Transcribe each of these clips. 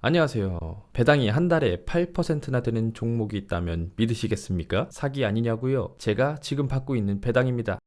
안녕하세요. 배당이 한 달에 8%나 되는 종목이 있다면 믿으시겠습니까? 사기 아니냐고요? 제가 지금 받고 있는 배당입니다.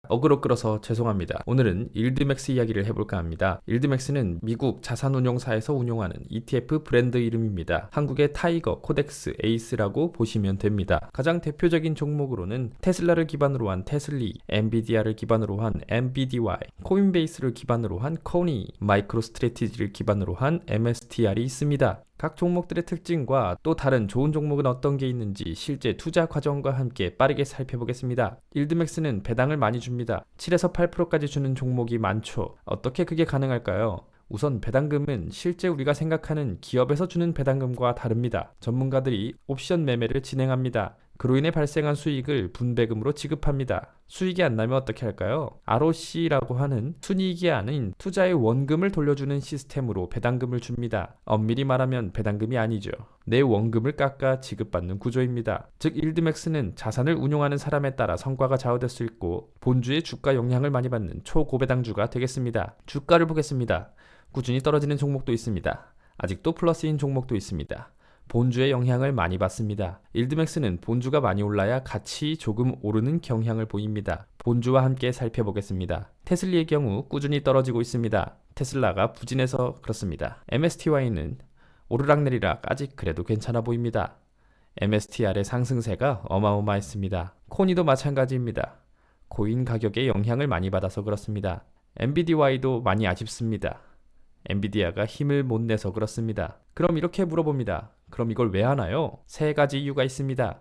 어그로 끌어서 죄송합니다. 오늘은 일드맥스 이야기를 해볼까 합니다. 일드맥스는 미국 자산운용사에서 운용하는 ETF 브랜드 이름입니다. 한국의 타이거, 코덱스, 에이스라고 보시면 됩니다. 가장 대표적인 종목으로는 테슬라를 기반으로 한 테슬리, 엔비디아를 기반으로 한 엔비디와이, 코인베이스를 기반으로 한 코니, 마이크로스트래티지를 기반으로 한 MSTR이 있습니다. 각 종목들의 특징과 또 다른 좋은 종목은 어떤 게 있는지 실제 투자 과정과 함께 빠르게 살펴보겠습니다. 일드맥스는 배당을 많이 줍니다. 7에서 8%까지 주는 종목이 많죠. 어떻게 그게 가능할까요? 우선 배당금은 실제 우리가 생각하는 기업에서 주는 배당금과 다릅니다. 전문가들이 옵션 매매를 진행합니다. 그로 인해 발생한 수익을 분배금으로 지급합니다. 수익이 안 나면 어떻게 할까요? ROC라고 하는 순이익이 아닌 투자의 원금을 돌려주는 시스템으로 배당금을 줍니다. 엄밀히 말하면 배당금이 아니죠. 내 원금을 깎아 지급받는 구조입니다. 즉 일드맥스는 자산을 운용하는 사람에 따라 성과가 좌우될 수 있고 본주의 주가 영향을 많이 받는 초고배당주가 되겠습니다. 주가를 보겠습니다. 꾸준히 떨어지는 종목도 있습니다. 아직도 플러스인 종목도 있습니다. 본주의 영향을 많이 받습니다. 일드맥스는 본주가 많이 올라야 같이 조금 오르는 경향을 보입니다. 본주와 함께 살펴보겠습니다. 테슬리의 경우 꾸준히 떨어지고 있습니다. 테슬라가 부진해서 그렇습니다. MSTY는 오르락내리락 아직 그래도 괜찮아 보입니다. MSTR의 상승세가 어마어마했습니다. 코니도 마찬가지입니다. 코인 가격에 영향을 많이 받아서 그렇습니다. 엔비디와이도 많이 아쉽습니다. 엔비디아가 힘을 못 내서 그렇습니다. 그럼 이렇게 물어봅니다. 그럼 이걸 왜 하나요? 세 가지 이유가 있습니다.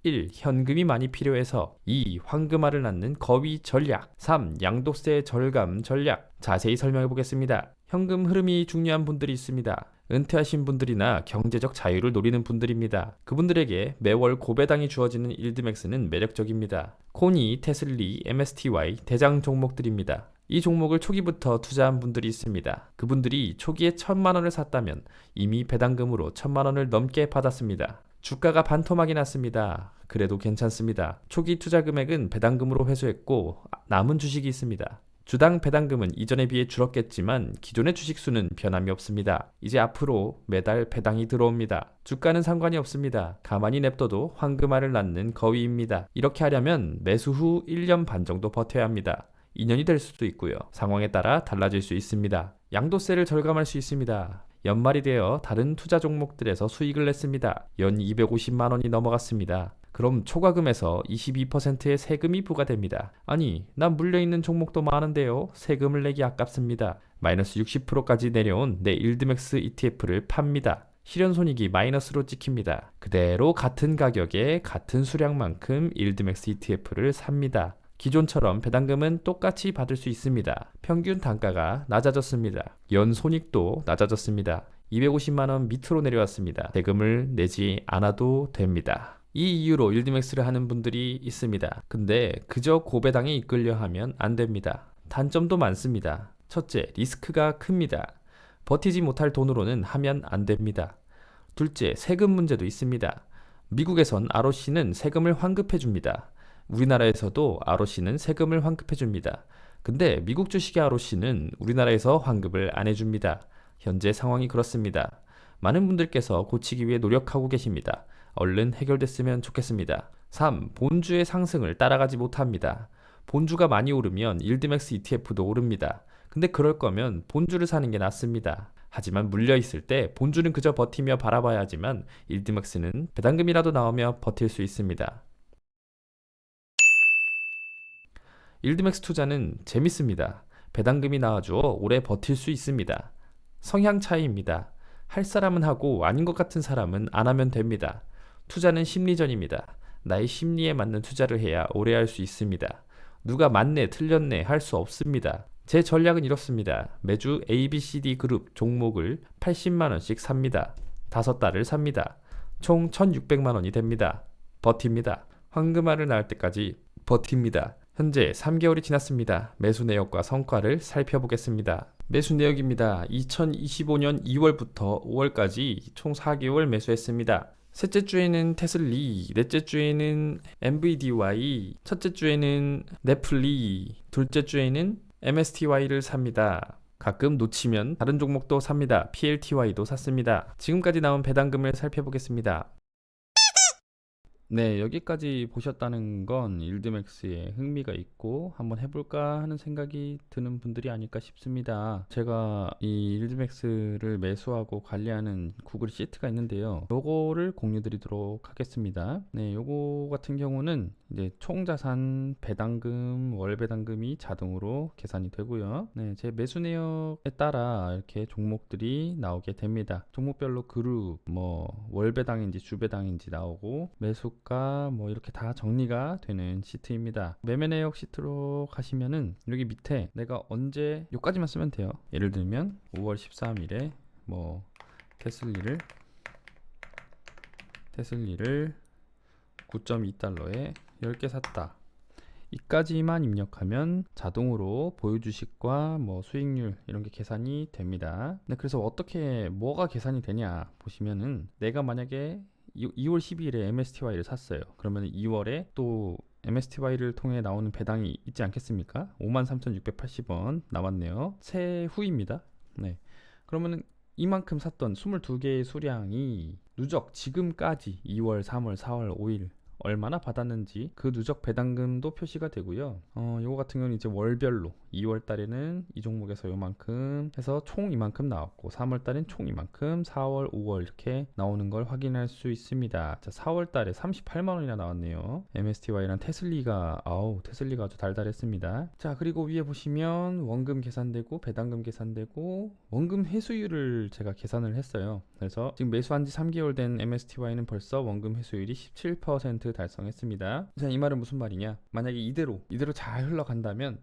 1. 현금이 많이 필요해서 2. 황금알을 낳는 거위 전략 3. 양도세 절감 전략 자세히 설명해 보겠습니다. 현금 흐름이 중요한 분들이 있습니다. 은퇴하신 분들이나 경제적 자유를 노리는 분들입니다. 그분들에게 매월 고배당이 주어지는 일드맥스는 매력적입니다. 코니, 테슬리, MSTY 대장 종목들입니다. 이 종목을 초기부터 투자한 분들이 있습니다. 그분들이 초기에 1,000만 원을 샀다면 이미 배당금으로 1,000만 원을 넘게 받았습니다. 주가가 반토막이 났습니다. 그래도 괜찮습니다. 초기 투자 금액은 배당금으로 회수했고 남은 주식이 있습니다. 주당 배당금은 이전에 비해 줄었겠지만 기존의 주식 수는 변함이 없습니다. 이제 앞으로 매달 배당이 들어옵니다. 주가는 상관이 없습니다. 가만히 냅둬도 황금알을 낳는 거위입니다. 이렇게 하려면 매수 후 1년 반 정도 버텨야 합니다. 2년이 될 수도 있고요. 상황에 따라 달라질 수 있습니다. 양도세를 절감할 수 있습니다. 연말이 되어 다른 투자 종목들에서 수익을 냈습니다. 연 250만 원이 넘어갔습니다. 그럼 초과금에서 22%의 세금이 부과됩니다. 아니, 난 물려있는 종목도 많은데요. 세금을 내기 아깝습니다. 마이너스 60%까지 내려온 내 일드맥스 ETF를 팝니다. 실현손익이 마이너스로 찍힙니다. 그대로 같은 가격에 같은 수량만큼 일드맥스 ETF를 삽니다. 기존처럼 배당금은 똑같이 받을 수 있습니다. 평균 단가가 낮아졌습니다. 연 손익도 낮아졌습니다. 250만 원 밑으로 내려왔습니다. 세금을 내지 않아도 됩니다. 이 이유로 일드맥스를 하는 분들이 있습니다. 근데 그저 고배당에 이끌려 하면 안 됩니다. 단점도 많습니다. 첫째, 리스크가 큽니다. 버티지 못할 돈으로는 하면 안 됩니다. 둘째, 세금 문제도 있습니다. 미국에선 ROC는 세금을 환급해 줍니다. 우리나라에서도 ROC는 세금을 환급해 줍니다. 근데 미국 주식의 ROC는 우리나라에서 환급을 안 해줍니다. 현재 상황이 그렇습니다. 많은 분들께서 고치기 위해 노력하고 계십니다. 얼른 해결됐으면 좋겠습니다. 3. 본주의 상승을 따라가지 못합니다. 본주가 많이 오르면 일드맥스 ETF도 오릅니다. 근데 그럴 거면 본주를 사는 게 낫습니다. 하지만 물려있을 때 본주는 그저 버티며 바라봐야지만 일드맥스는 배당금이라도 나오며 버틸 수 있습니다. 일드맥스 투자는 재밌습니다. 배당금이 나와줘 오래 버틸 수 있습니다. 성향 차이입니다. 할 사람은 하고 아닌 것 같은 사람은 안 하면 됩니다. 투자는 심리전입니다. 나의 심리에 맞는 투자를 해야 오래 할 수 있습니다. 누가 맞네 틀렸네 할 수 없습니다. 제 전략은 이렇습니다. 매주 ABCD 그룹 종목을 80만 원씩 삽니다. 5달을 삽니다. 총 1,600만 원이 됩니다. 버팁니다. 황금알을 낳을 때까지 버팁니다. 현재 3개월이 지났습니다. 매수 내역과 성과를 살펴보겠습니다. 매수 내역입니다. 2025년 2월부터 5월까지 총 4개월 매수했습니다. 셋째 주에는 테슬리, 넷째 주에는 엔비디와이, 첫째 주에는 넷플리, 둘째 주에는 MSTY를 삽니다. 가끔 놓치면 다른 종목도 삽니다. PLTY도 샀습니다. 지금까지 나온 배당금을 살펴보겠습니다. 네, 여기까지 보셨다는 건 일드맥스에 흥미가 있고 한번 해볼까 하는 생각이 드는 분들이 아닐까 싶습니다. 제가 이 일드맥스를 매수하고 관리하는 구글 시트가 있는데요. 요거를 공유 드리도록 하겠습니다. 네, 요거 같은 경우는 이제 총 자산 배당금, 월 배당금이 자동으로 계산이 되고요. 네, 제 매수 내역에 따라 이렇게 종목들이 나오게 됩니다. 종목별로 그룹, 뭐 월 배당인지 주 배당인지 나오고 매수가 뭐 이렇게 다 정리가 되는 시트입니다. 매매 내역 시트로 가시면은 여기 밑에 내가 언제 요까지만 쓰면 돼요. 예를 들면 5월 13일에 뭐 테슬리를 9.2달러에 10개 샀다. 이까지만 입력하면 자동으로 보유 주식과 뭐 수익률 이런 게 계산이 됩니다. 네, 그래서 어떻게 뭐가 계산이 되냐 보시면은 내가 만약에 2월 12일에 MSTY를 샀어요. 그러면 2월에 또 MSTY를 통해 나오는 배당이 있지 않겠습니까? 53,680원 나왔네요. 세후입니다. 네. 그러면은 이만큼 샀던 22개의 수량이 누적 지금까지 2월, 3월, 4월, 5일 얼마나 받았는지 그 누적 배당금도 표시가 되고요. 요거 같은 경우는 이제 월별로 2월 달에는 이 종목에서 요만큼 해서 총 이만큼 나왔고 3월 달엔 총 이만큼, 4월, 5월 이렇게 나오는 걸 확인할 수 있습니다. 자, 4월 달에 38만 원이나 나왔네요. MSTY랑 테슬리가 아주 달달했습니다. 자, 그리고 위에 보시면 원금 계산되고 배당금 계산되고 원금 회수율을 제가 계산을 했어요. 그래서 지금 매수한 지 3개월 된 MSTY는 벌써 원금 회수율이 17% 달성했습니다. 자, 이 말은 무슨 말이냐? 만약에 이대로 잘 흘러간다면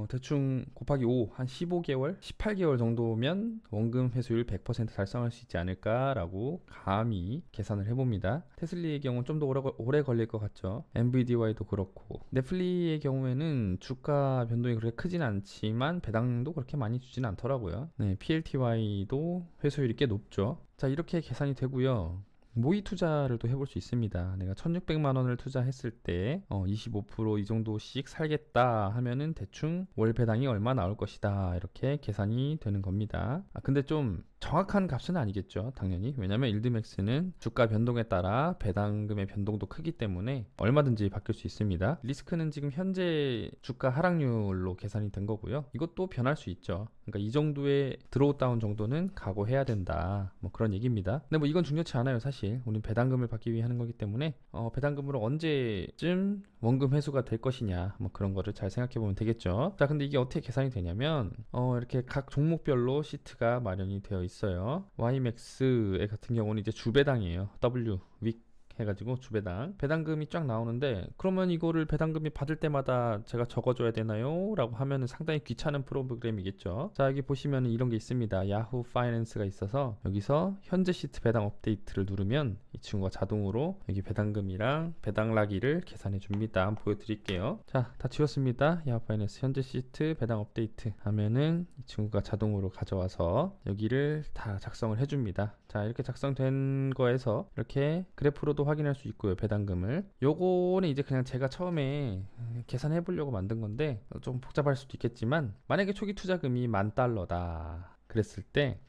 대충 곱하기 5, 한 15개월, 18개월 정도면 원금 회수율 100% 달성할 수 있지 않을까라고 감히 계산을 해봅니다. 테슬리의 경우는 좀 더 오래 걸릴 것 같죠. NVDY도 그렇고 넷플리의 경우에는 주가 변동이 그렇게 크진 않지만 배당도 그렇게 많이 주진 않더라고요. 네, PLTY도 회수율이 꽤 높죠. 자, 이렇게 계산이 되고요. 모의 투자를 또 해볼 수 있습니다. 내가 1600만 원을 투자했을 때 25% 이 정도씩 살겠다 하면은 대충 월 배당이 얼마 나올 것이다 이렇게 계산이 되는 겁니다. 근데 좀 정확한 값은 아니겠죠, 당연히. 왜냐면 일드맥스는 주가 변동에 따라 배당금의 변동도 크기 때문에 얼마든지 바뀔 수 있습니다. 리스크는 지금 현재 주가 하락률로 계산이 된 거고요. 이것도 변할 수 있죠. 그러니까 이 정도의 드로우 다운 정도는 각오해야 된다, 뭐 그런 얘기입니다. 근데 뭐 이건 중요치 않아요. 사실 우리는 배당금을 받기 위해 하는 거기 때문에 배당금으로 언제쯤 원금 회수가 될 것이냐, 뭐 그런 거를 잘 생각해 보면 되겠죠. 자, 근데 이게 어떻게 계산이 되냐면 이렇게 각 종목별로 시트가 마련이 되어 있어요. YMAX 같은 경우는 이제 주배당이에요. W 윅 해가지고 주배당 배당금이 쫙 나오는데, 그러면 이거를 배당금이 받을 때마다 제가 적어줘야 되나요? 라고 하면은 상당히 귀찮은 프로그램이겠죠. 자, 여기 보시면 이런 게 있습니다. 야후 파이낸스가 있어서 여기서 현재 시트 배당 업데이트를 누르면 이 친구가 자동으로 여기 배당금이랑 배당락이를 계산해 줍니다. 한번 보여드릴게요. 자, 다 지웠습니다. 야후 파이낸스 현재 시트 배당 업데이트 하면은 이 친구가 자동으로 가져와서 여기를 다 작성을 해줍니다. 자, 이렇게 작성된 거에서 이렇게 그래프로도 확인할 수 있고요. 배당금을. 요거는 이제 그냥 제가 처음에 계산해 보려고 만든 건데 좀 복잡할 수도 있겠지만, 만약에 초기 투자금이 $10,000다 그랬을 때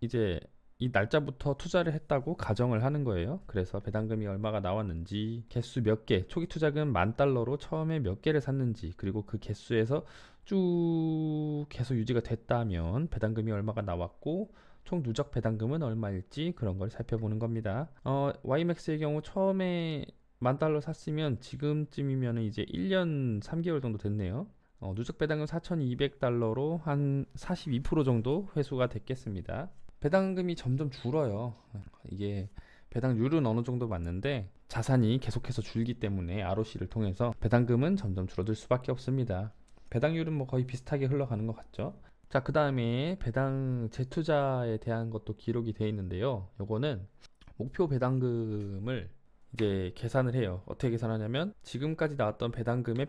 이제 이 날짜부터 투자를 했다고 가정을 하는 거예요. 그래서 배당금이 얼마가 나왔는지, 개수 몇 개, 초기 투자금 $10,000로 처음에 몇 개를 샀는지, 그리고 그 개수에서 쭉 계속 유지가 됐다면 배당금이 얼마가 나왔고 총 누적 배당금은 얼마일지 그런 걸 살펴보는 겁니다. YMAX의 경우 처음에 $10,000 샀으면 지금쯤이면 이제 1년 3개월 정도 됐네요. 누적 배당금 $4,200로 한 42% 정도 회수가 됐겠습니다. 배당금이 점점 줄어요. 이게 배당률은 어느 정도 맞는데 자산이 계속해서 줄기 때문에 ROC를 통해서 배당금은 점점 줄어들 수밖에 없습니다. 배당률은 뭐 거의 비슷하게 흘러가는 것 같죠. 자, 그 다음에 배당 재투자에 대한 것도 기록이 되어 있는데요. 요거는 목표 배당금을 이제 계산을 해요. 어떻게 계산하냐면 지금까지 나왔던 배당금의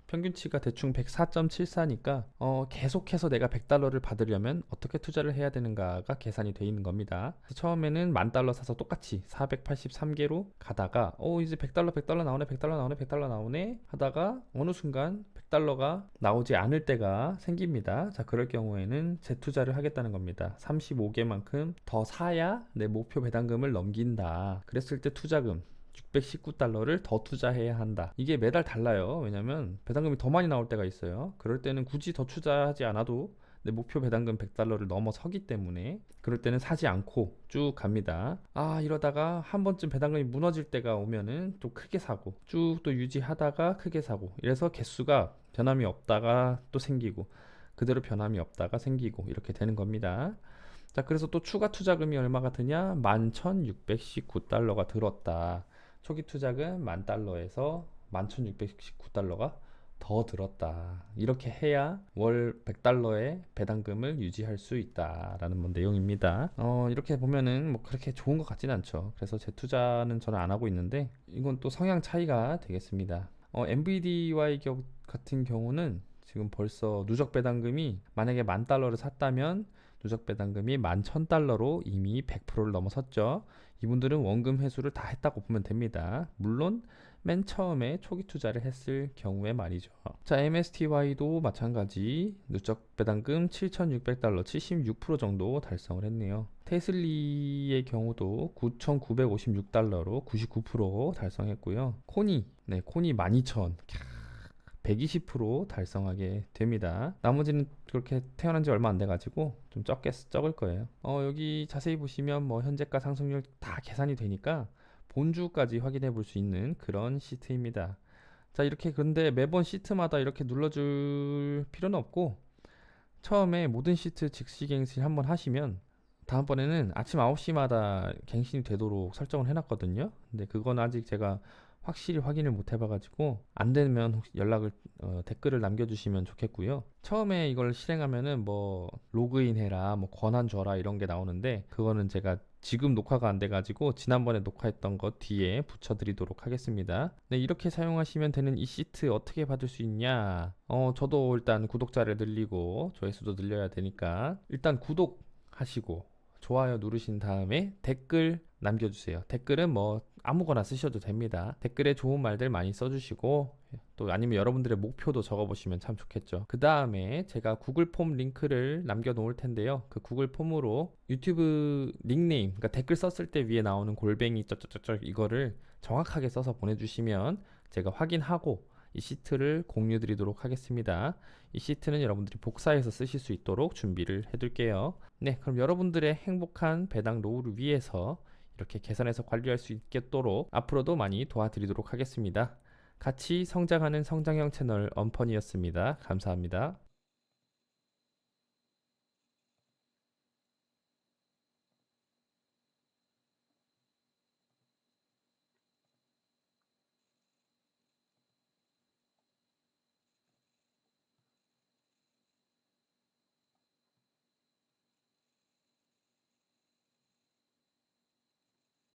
평균치가 대충 104.74니까 계속해서 내가 $100를 받으려면 어떻게 투자를 해야 되는가가 계산이 되어 있는 겁니다. 처음에는 $10,000 사서 똑같이 483개로 가다가 이제 $100 나오네 하다가 어느 순간 100달러가 나오지 않을 때가 생깁니다. 자, 그럴 경우에는 재투자를 하겠다는 겁니다. 35개만큼 더 사야 내 목표 배당금을 넘긴다. 그랬을 때 투자금 619달러를 더 투자해야 한다. 이게 매달 달라요. 왜냐면 배당금이 더 많이 나올 때가 있어요. 그럴 때는 굳이 더 투자하지 않아도 내 목표 배당금 100달러를 넘어서기 때문에 그럴 때는 사지 않고 쭉 갑니다. 이러다가 한 번쯤 배당금이 무너질 때가 오면은 또 크게 사고 쭉 또 유지하다가 크게 사고, 이래서 개수가 변함이 없다가 또 생기고 그대로 변함이 없다가 생기고 이렇게 되는 겁니다. 자, 그래서 또 추가 투자금이 얼마가 드냐? 11,619달러가 들었다. 초기 투자금 10,000달러에서 11,619달러가 더 들었다. 이렇게 해야 월 100달러의 배당금을 유지할 수 있다라는 내용입니다. 이렇게 보면은 뭐 그렇게 좋은 것 같진 않죠. 그래서 재투자는 저는 안 하고 있는데, 이건 또 성향 차이가 되겠습니다. NVDY 같은 경우는 지금 벌써 누적 배당금이 만약에 10,000달러를 샀다면 누적 배당금이 11,000달러로 이미 100%를 넘어섰죠. 이분들은 원금 회수를 다 했다고 보면 됩니다. 물론 맨 처음에 초기 투자를 했을 경우에 말이죠. 자, MSTY도 마찬가지 누적 배당금 7,600달러 76% 정도 달성을 했네요. 테슬리의 경우도 9,956달러로 99% 달성했고요. 코니 12,000 120% 달성하게 됩니다. 나머지는 그렇게 태어난 지 얼마 안 돼가지고 좀 적을 거예요. 여기 자세히 보시면 뭐 현재가 상승률 다 계산이 되니까 본주까지 확인해 볼 수 있는 그런 시트입니다. 자, 이렇게 근데 매번 시트마다 이렇게 눌러줄 필요는 없고, 처음에 모든 시트 즉시 갱신 한번 하시면 다음번에는 아침 9시마다 갱신이 되도록 설정을 해놨거든요. 근데 그건 아직 제가 확실히 확인을 못 해봐가지고 안 되면 혹시 댓글을 남겨주시면 좋겠고요. 처음에 이걸 실행하면은 뭐 로그인 해라, 뭐 권한 줘라 이런 게 나오는데, 그거는 제가 지금 녹화가 안 돼가지고 지난번에 녹화했던 거 뒤에 붙여드리도록 하겠습니다. 네, 이렇게 사용하시면 되는 이 시트 어떻게 받을 수 있냐? 저도 일단 구독자를 늘리고 조회수도 늘려야 되니까 일단 구독하시고 좋아요 누르신 다음에 댓글 남겨주세요. 댓글은 뭐 아무거나 쓰셔도 됩니다. 댓글에 좋은 말들 많이 써주시고, 또 아니면 여러분들의 목표도 적어보시면 참 좋겠죠. 그 다음에 제가 구글 폼 링크를 남겨 놓을 텐데요. 그 구글 폼으로 유튜브 닉네임, 그러니까 댓글 썼을 때 위에 나오는 골뱅이 쩌쩌쩌 이거를 정확하게 써서 보내주시면 제가 확인하고 이 시트를 공유 드리도록 하겠습니다. 이 시트는 여러분들이 복사해서 쓰실 수 있도록 준비를 해둘게요. 네, 그럼 여러분들의 행복한 배당 노후를 위해서 이렇게 개선해서 관리할 수 있도록 앞으로도 많이 도와드리도록 하겠습니다. 같이 성장하는 성장형 채널 엄펀이었습니다. 감사합니다.